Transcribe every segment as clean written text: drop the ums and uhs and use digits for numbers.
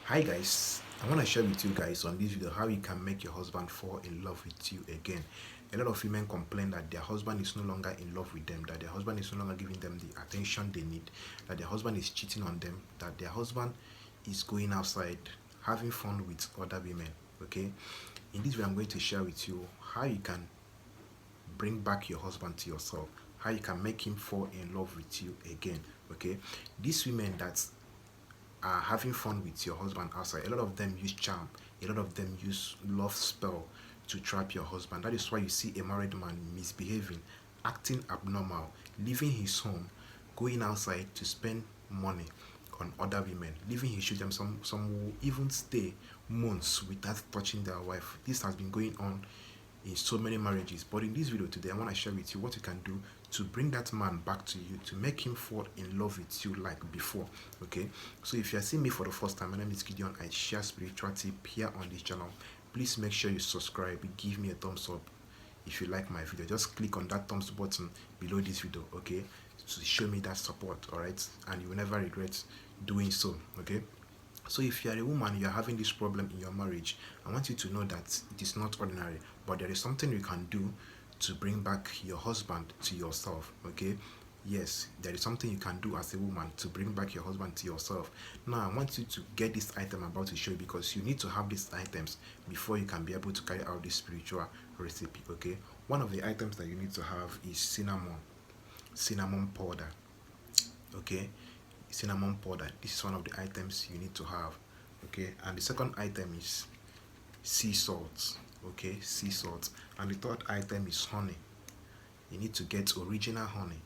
Hi guys, I want to share with you guys on this video how you can make your husband fall in love with you again. A lot of women complain that their husband is no longer in love with them, that their husband is no longer giving them the attention they need, that their husband is cheating on them, that their husband is going outside having fun with other women. Okay, in this video I'm going to share with you how you can bring back your husband to yourself, how you can make him fall in love with you again. Okay, these women that are having fun with your husband outside, a lot of them use charm, a lot of them use love spell to trap your husband. That is why you see a married man misbehaving, acting abnormal, leaving his home, going outside to spend money on other women, leaving his children. Some will even stay months without touching their wife. This has been going on in so many marriages. But in this video today, I want to share with you what you can do to bring that man back to you, to make him fall in love with you like before. Okay, so if you are seeing me for the first time, my name is Gideon. I share spiritual tip here on this channel. Please make sure you subscribe, give me a thumbs up if you like my video. Just click on that thumbs button below this video, okay, to show me that support. All right, and you will never regret doing so. Okay, so if you are a woman, you are having this problem in your marriage, I want you to know that it is not ordinary, but there is something you can do to bring back your husband to yourself. Okay, yes, there is something you can do as a woman to bring back your husband to yourself. Now I want you to get this item I'm about to show you, because you need to have these items before you can be able to carry out this spiritual recipe. Okay, one of the items that you need to have is cinnamon powder. Okay, cinnamon powder, this is one of the items you need to have. Okay, and the second item is sea salt. Okay, sea salt. And the third item is honey. You need to get original honey.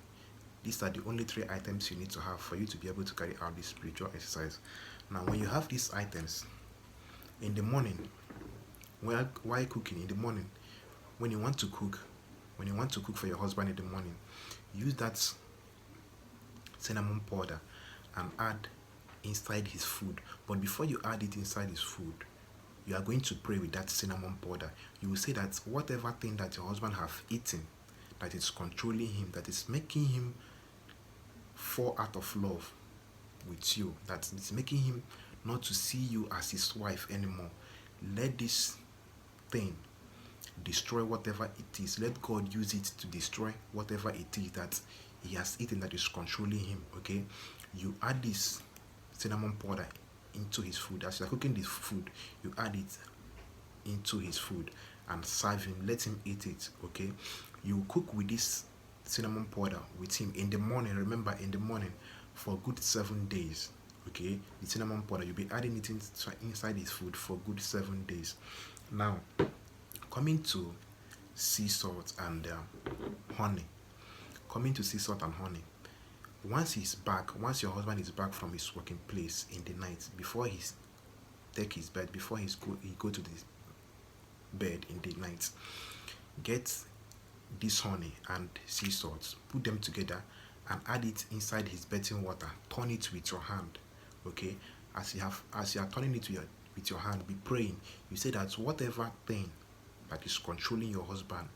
These are the only three items you need to have for you to be able to carry out this spiritual exercise. Now when you have these items in the morning, while cooking in the morning, when you want to cook for your husband in the morning, use that cinnamon powder and add inside his food. But before you add it inside his food, you are going to pray with that cinnamon powder. You will say that whatever thing that your husband have eaten that is controlling him, that is making him fall out of love with you, that is making him not to see you as his wife anymore, let this thing destroy whatever it is. Let God use it to destroy whatever it is that he has eaten that is controlling him. Okay, you add this cinnamon powder into his food. As you are cooking this food, you add it into his food and serve him, let him eat it. Okay, you cook with this cinnamon powder with him in the morning. Remember, in the morning for good 7 days. Okay, the cinnamon powder, you'll be adding it inside his food for good 7 days. Now coming to sea salt and honey. Coming to sea salt and honey, once your husband is back from his working place in the night, before he take his bed, before he go to the bed in the night, get this honey and sea salt, put them together and add it inside his bathing water. Turn it with your hand. Okay, as you are turning it with your hand, be praying. You say that whatever thing that is controlling your husband,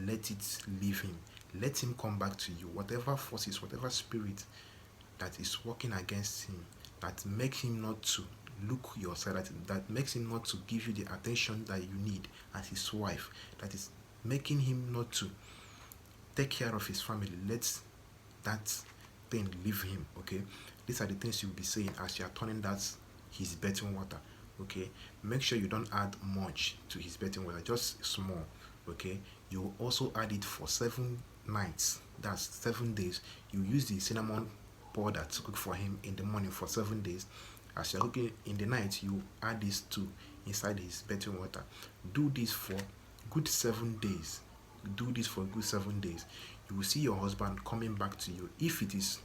let it leave him, let him come back to you. Whatever forces, whatever spirit that is working against him, that makes him not to look your side, that makes him not to give you the attention that you need as his wife, that is making him not to take care of his family, let that thing leave him. Okay, these are the things you'll be saying as you are turning that his bathing water. Okay, make sure you don't add much to his bathing water, just small. Okay, you will also add it for 7 nights, that's 7 days. You use the cinnamon powder to cook for him in the morning for 7 days. As you're cooking in the night, you add this to inside his bathing water. Do this for good 7 days. Do this for good 7 days. You will see your husband coming back to you. If it is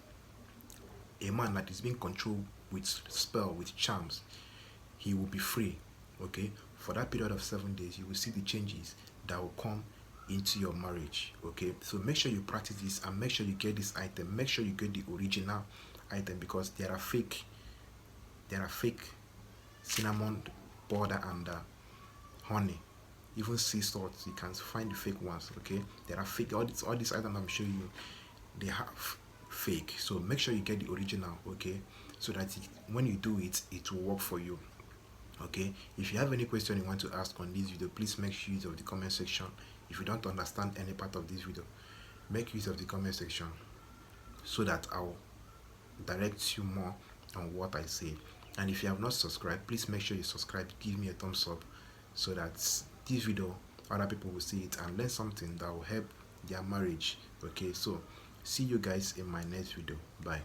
a man that is being controlled with spell, with charms, he will be free. Okay, for that period of 7 days, you will see the changes that will come into your marriage. Okay, so make sure you practice this and make sure you get this item. Make sure you get the original item, because there are fake cinnamon powder and honey, even sea salt. You can find the fake ones. Okay, there are fake. All these items I'm showing you, they have fake. So make sure you get the original. Okay, so that when you do it, it will work for you. Okay, if you have any question you want to ask on this video, please make use of the comment section. If you don't understand any part of this video, make use of the comment section so that I'll direct you more on what I say. And if you have not subscribed, please make sure you subscribe, give me a thumbs up, so that this video, other people will see it and learn something that will help their marriage. Okay, so see you guys in my next video. Bye.